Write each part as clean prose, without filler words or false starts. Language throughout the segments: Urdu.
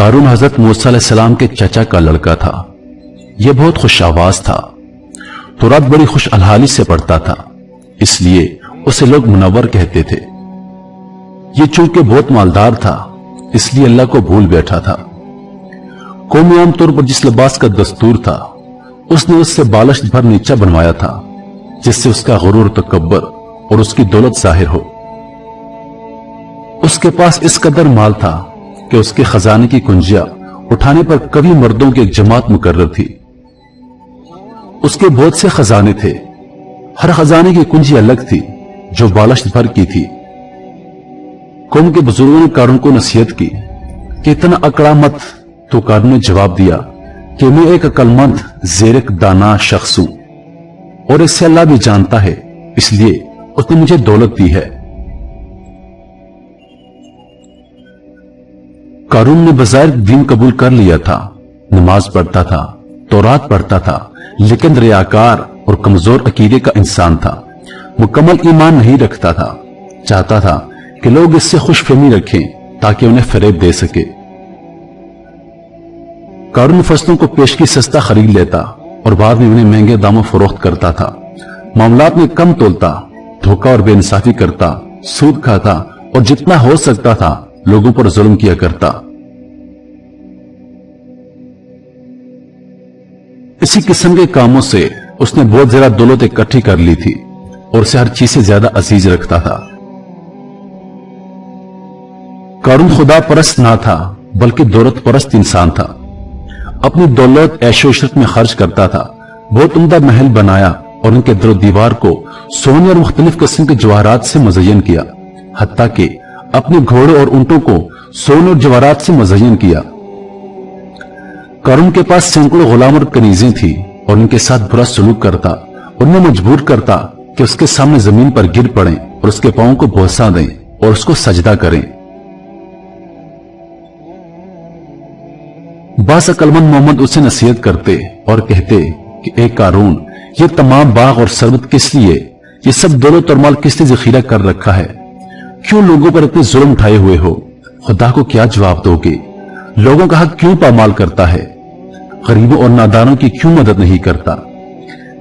قارون حضرت موسیٰ علیہ السلام کے چچا کا لڑکا تھا۔ یہ بہت خوش آواز تھا، تورات بڑی خوش الحالی سے پڑھتا تھا، اس لیے اسے لوگ منور کہتے تھے۔ یہ چونکہ بہت مالدار تھا اس لیے اللہ کو بھول بیٹھا تھا۔ قوم عام طور پر جس لباس کا دستور تھا اس نے اس سے بالشت بھر نیچا بنوایا تھا، جس سے اس کا غرور و تکبر اور اس کی دولت ظاہر ہو۔ اس کے پاس اس قدر مال تھا کہ اس کے خزانے کی کنجیاں اٹھانے پر کبھی مردوں کی ایک جماعت مقرر تھی۔ اس کے بہت سے خزانے تھے، ہر خزانے کی کنجی الگ تھی جو بالشت بھر کی تھی۔ قوم کے بزرگوں نے قارون کو نصیحت کی کہ اتنا اکڑا مت، تو قارون نے جواب دیا کہ میں ایک عقل مند زیرک دانا شخص ہوں اور اس سے اللہ بھی جانتا ہے، اس لیے اس نے مجھے دولت دی ہے۔ قارون نے بظاہر دین قبول کر لیا تھا، نماز پڑھتا تھا، تورات پڑھتا تھا، لیکن ریاکار اور کمزور عقیدے کا انسان تھا، مکمل ایمان نہیں رکھتا تھا، چاہتا تھا کہ لوگ اس سے خوش فہمی رکھیں تاکہ انہیں فریب دے سکے۔ قارون فصلوں کو پیشگی سستا خرید لیتا اور بعد میں انہیں مہنگے داموں فروخت کرتا تھا، معاملات میں کم تولتا، دھوکہ اور بے انصافی کرتا، سود کھاتا اور جتنا ہو سکتا تھا لوگوں پر ظلم کیا کرتا۔ اسی قسم کے کاموں سے اس نے بہت زیادہ دولت اکٹھی کر لی تھی اور اسے ہر چیز سے زیادہ عزیز رکھتا تھا۔ قارون خدا پرست نہ تھا بلکہ دولت پرست انسان تھا۔ اپنی دولت عیش و عشرت میں خرچ کرتا تھا، بہت عمدہ محل بنایا اور ان کے در و دیوار کو سونے اور مختلف قسم کے جواہرات سے مزین کیا، حتیٰ کہ اپنے گھوڑے اور اونٹوں کو سونے اور جواہرات سے مزین کیا۔ قارون کے پاس سینکڑوں غلام اور کنیزیں تھیں اور ان کے ساتھ برا سلوک کرتا، انہیں مجبور کرتا کہ اس کے سامنے زمین پر گر پڑیں اور اس کے پاؤں کو بوسہ دیں اور اس کو سجدہ کریں۔ بعض عقلمند محمد اسے نصیحت کرتے اور کہتے کہ اے قارون، یہ تمام باغ اور ثروت کس لیے؟ یہ سب دولت اور مال کس لیے ذخیرہ کر رکھا ہے؟ کیوں لوگوں پر اتنے ظلم اٹھائے ہوئے ہو؟ خدا کو کیا جواب دو گے؟ لوگوں کا حق کیوں پامال کرتا ہے؟ غریبوں اور نادانوں کی کیوں مدد نہیں کرتا؟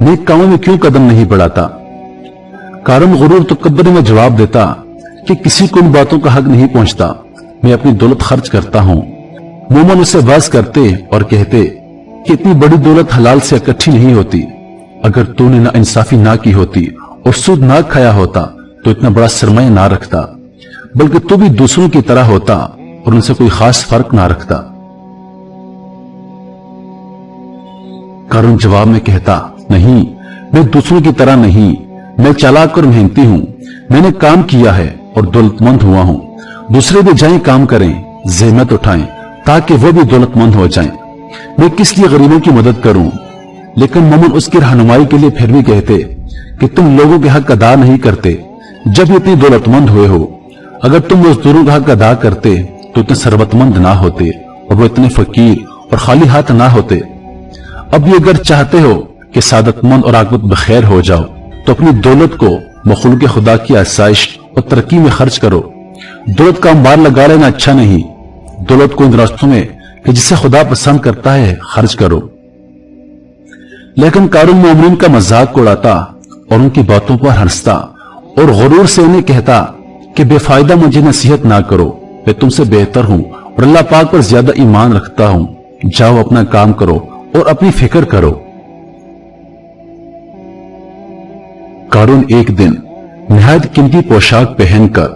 نیک کاموں میں کیوں قدم نہیں بڑھاتا؟ قارون غرور تکبر میں جواب دیتا کہ کسی کو ان باتوں کا حق نہیں پہنچتا، میں اپنی دولت خرچ کرتا ہوں۔ مومن اسے واز کرتے اور کہتے کہ اتنی بڑی دولت حلال سے اکٹھی نہیں ہوتی، اگر تو نے نا انصافی نہ کی ہوتی اور سود نہ کھایا ہوتا تو اتنا بڑا سرمایہ نہ رکھتا، بلکہ تو بھی دوسروں کی طرح ہوتا اور ان سے کوئی خاص فرق نہ رکھتا۔ قارون جواب میں کہتا، نہیں، میں دوسروں کی طرح نہیں، میں چالاک اور محنتی ہوں، میں نے کام کیا ہے اور دولت مند ہوا ہوں۔ دوسرے بھی جائیں کام کریں، زحمت اٹھائیں تاکہ وہ بھی دولت مند ہو جائیں، میں کس لیے غریبوں کی مدد کروں؟ لیکن مومن اس کی رہنمائی کے لیے پھر بھی کہتے کہ تم لوگوں کے حق ادا نہیں کرتے جب اتنی دولت مند ہوئے ہو، اگر تم مزدوروں کا حق ادا کرتے تو اتنے ثروت مند نہ ہوتے اور وہ اتنے فقیر اور خالی ہاتھ نہ ہوتے۔ اب یہ اگر چاہتے ہو کہ سعادت مند اور عاقبت بخیر ہو جاؤ تو اپنی دولت کو مخلوق خدا کی آسائش اور ترقی میں خرچ کرو۔ دولت کا انبار لگا لینا اچھا نہیں، دولت کو ان راستوں میں کہ جسے خدا پسند کرتا ہے خرچ کرو۔ لیکن قارون مومنین کا مذاق اڑاتا اور ان کی باتوں پر ہنستا اور غرور سے انہیں کہتا کہ بے فائدہ مجھے نصیحت نہ کرو، میں تم سے بہتر ہوں اور اللہ پاک پر زیادہ ایمان رکھتا ہوں، جاؤ اپنا کام کرو اور اپنی فکر کرو۔ قارون ایک دن نہایت قیمتی پوشاک پہن کر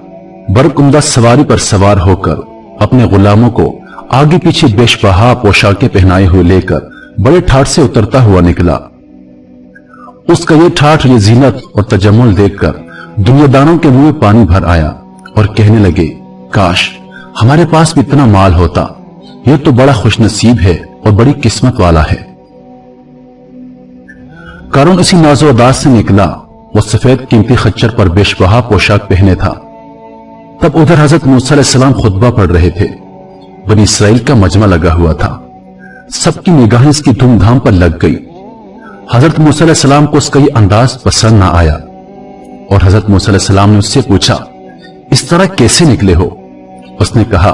برق عمدہ سواری پر سوار ہو کر اپنے غلاموں کو آگے پیچھے بیش بہا پوشاکیں پہنائے ہوئے لے کر بڑے ٹھاٹ سے اترتا ہوا نکلا۔ اس کا یہ ٹھاٹ، یہ زینت اور تجمل دیکھ کر دنیا داروں کے منہ میں پانی بھر آیا اور کہنے لگے، کاش ہمارے پاس بھی اتنا مال ہوتا، یہ تو بڑا خوش نصیب ہے اور بڑی قسمت والا ہے۔ قارون اسی ناز و انداز سے نکلا، وہ سفید قیمتی خچر پر بیش بہا پوشاک پہنے تھا۔ تب ادھر حضرت موسیٰ علیہ السلام خطبہ پڑھ رہے تھے، بنی اسرائیل کا مجمع لگا ہوا تھا، سب کی نگاہیں اس کی دھوم دھام پر لگ گئی۔ حضرت موسیٰ علیہ السلام کو اس کا یہ انداز پسند نہ آیا اور حضرت موسیٰ علیہ السلام نے اس سے پوچھا، اس طرح کیسے نکلے ہو؟ اس نے کہا